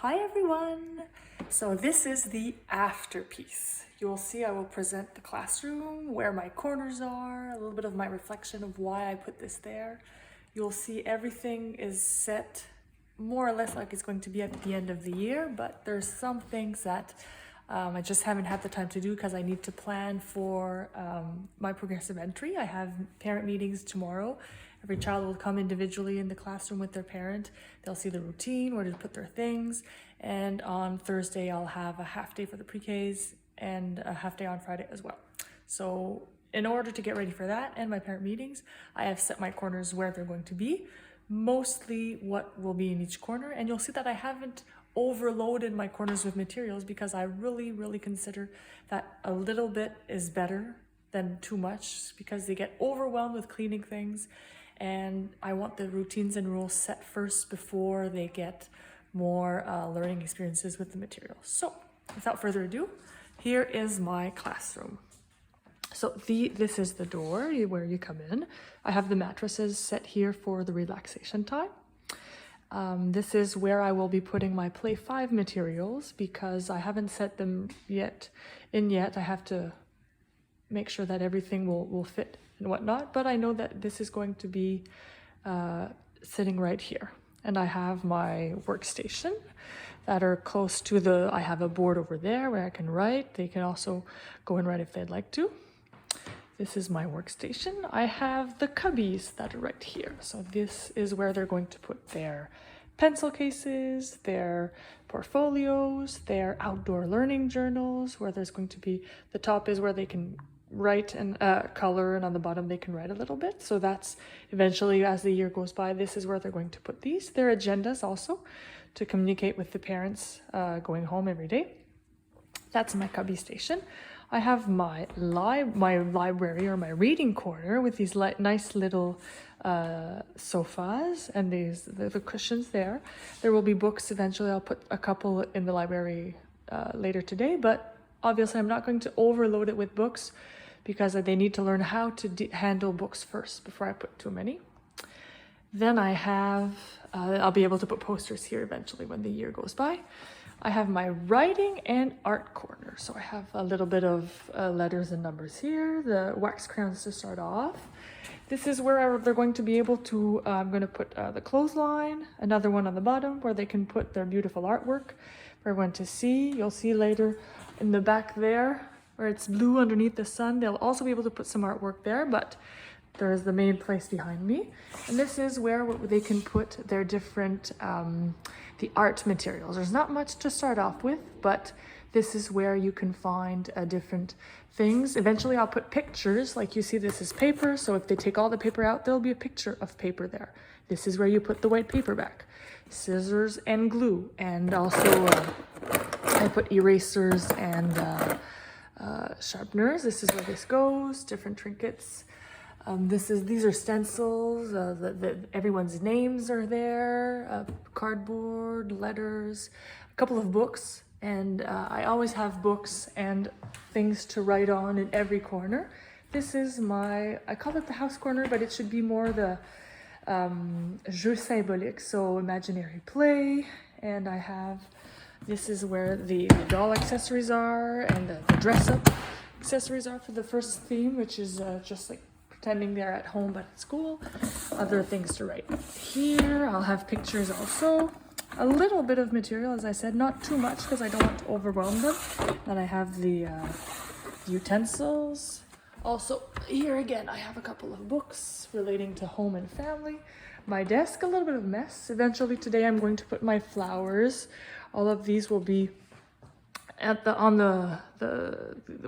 Hi everyone! So this is the after piece. You'll see I will present the classroom, where my corners are, a little bit of my reflection of why I put this there. You'll see everything is set more or less like it's going to be at the end of the year, but there's some things that I just haven't had the time to do because I need to plan for my progressive entry. I have parent meetings tomorrow. Every child will come individually in the classroom with their parent. They'll see the routine, where to put their things. And on Thursday, I'll have a half day for the pre-Ks and a half day on Friday as well. So in order to get ready for that and my parent meetings, I have set my corners where they're going to be, mostly what will be in each corner. And you'll see that I haven't overloaded my corners with materials because I really consider that a little bit is better than too much, because they get overwhelmed with cleaning things. And I want the routines and rules set first before they get more learning experiences with the materials. So without further ado, here is my classroom. So this is the door where you come in. I have the mattresses set here for the relaxation time. This is where I will be putting my Play 5 materials because I haven't set them yet. I have to make sure that everything will fit and whatnot, but I know that this is going to be sitting right here. And I have my workstation that are close to I have a board over there where I can write. They can also go and write if they'd like to. This is my workstation. I have the cubbies that are right here. So this is where they're going to put their pencil cases, their portfolios, their outdoor learning journals, where there's going to be, the top is where they can write and color, and on the bottom they can write a little bit. So that's eventually, as the year goes by, this is where they're going to put these. Their agendas also to communicate with the parents going home every day. That's my cubby station. I have my library, or my reading corner, with these nice little sofas and the cushions there. There will be books eventually. I'll put a couple in the library later today, but obviously I'm not going to overload it with books because they need to learn how to handle books first before I put too many. Then I have, I'll be able to put posters here eventually when the year goes by. I have my writing and art corner. So I have a little bit of letters and numbers here, the wax crayons to start off. This is where they're going to be able to, I'm going to put the clothesline, another one on the bottom where they can put their beautiful artwork for everyone to see. You'll see later in the back there where it's blue underneath the sun. They'll also be able to put some artwork there, but there's the main place behind me. And this is where they can put their different, the art materials. There's not much to start off with, but this is where you can find different things. Eventually I'll put pictures, like you see this is paper, so if they take all the paper out, there'll be a picture of paper there. This is where you put the white paper back. Scissors and glue, and also I put erasers and sharpeners. This is where this goes, different trinkets. These are stencils, everyone's names are there, cardboard, letters, a couple of books, and I always have books and things to write on in every corner. This is I call it the house corner, but it should be more the jeu symbolique, so imaginary play. And I have, this is where the doll accessories are, and the dress-up accessories are for the first theme, which is just like pretending they're at home but at school. Other things to write here. I'll have pictures also. A little bit of material, as I said, not too much because I don't want to overwhelm them. Then I have the utensils. Also, here again, I have a couple of books relating to home and family. My desk, a little bit of a mess. Eventually today I'm going to put my flowers. All of these will be at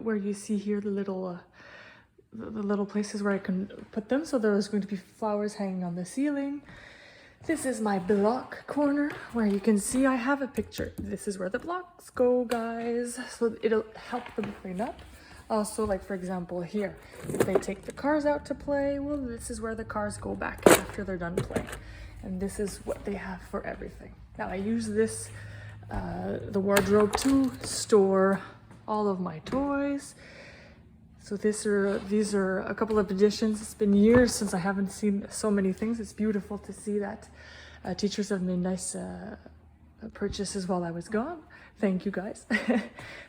where you see here the little places where I can put them. So there's going to be flowers hanging on the ceiling. This is my block corner where you can see I have a picture. This is where the blocks go, guys. So it'll help them clean up. Also, like for example here, if they take the cars out to play, well, this is where the cars go back after they're done playing. And this is what they have for everything. Now I use this, the wardrobe, to store all of my toys. So these are a couple of editions. It's been years since I haven't seen so many things. It's beautiful to see that teachers have made nice purchases while I was gone. Thank you guys.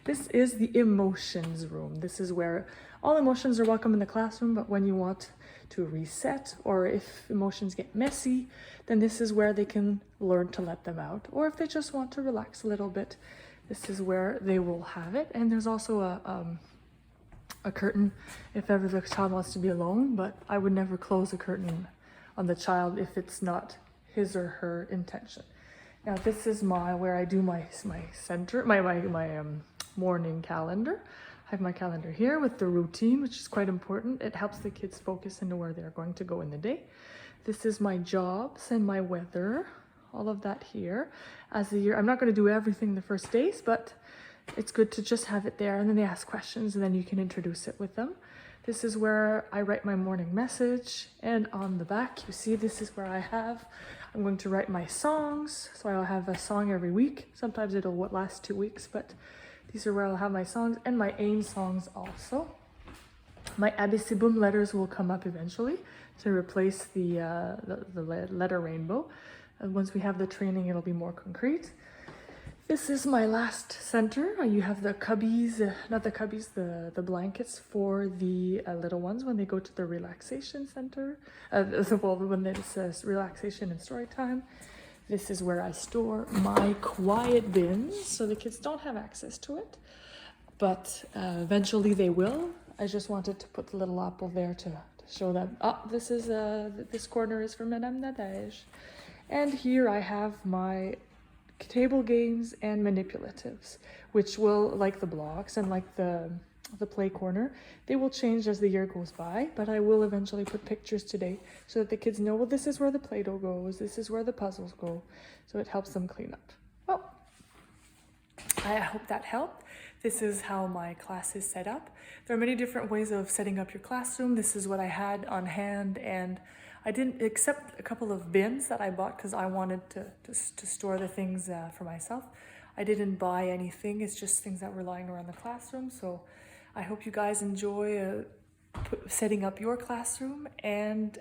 This is the emotions room. This is where all emotions are welcome in the classroom, but when you want to reset or if emotions get messy, then this is where they can learn to let them out. Or if they just want to relax a little bit, this is where they will have it. And there's also a curtain if ever the child wants to be alone, but I would never close a curtain on the child if it's not his or her intention. Now this is where I do my morning calendar. I have my calendar here with the routine, which is quite important. It helps the kids focus into where they're going to go in the day. This is my jobs and my weather, all of that here. As the year, I'm not going to do everything the first days, but it's good to just have it there, and then they ask questions and then you can introduce it with them. This is where I write my morning message, and on the back you see this is where I'm going to write my songs. So I'll have a song every week. Sometimes it'll last 2 weeks, but these are where I'll have my songs and my AIM songs also. My ABC Boom letters will come up eventually to replace the letter rainbow. Once we have the training, it'll be more concrete. This is my last center. You have the cubbies, the blankets for the little ones when they go to the relaxation center. When it's relaxation and story time. This is where I store my quiet bins, so the kids don't have access to it. But eventually they will. I just wanted to put the little apple there to show them. This corner is for Madame Nadège. And here I have my table games and manipulatives, which will, like the blocks and like the play corner, they will change as the year goes by, but I will eventually put pictures today so that the kids know, well, this is where the Play-Doh goes, this is where the puzzles go, so it helps them clean up. Well, I hope that helped. This is how my class is set up. There are many different ways of setting up your classroom. This is what I had on hand, and I didn't accept a couple of bins that I bought because I wanted to store the things for myself. I didn't buy anything. It's just things that were lying around the classroom. So I hope you guys enjoy setting up your classroom, and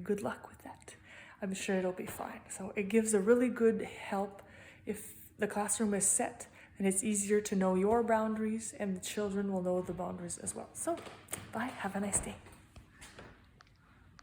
good luck with that. I'm sure it'll be fine. So it gives a really good help if the classroom is set, and it's easier to know your boundaries, and the children will know the boundaries as well. So bye, have a nice day.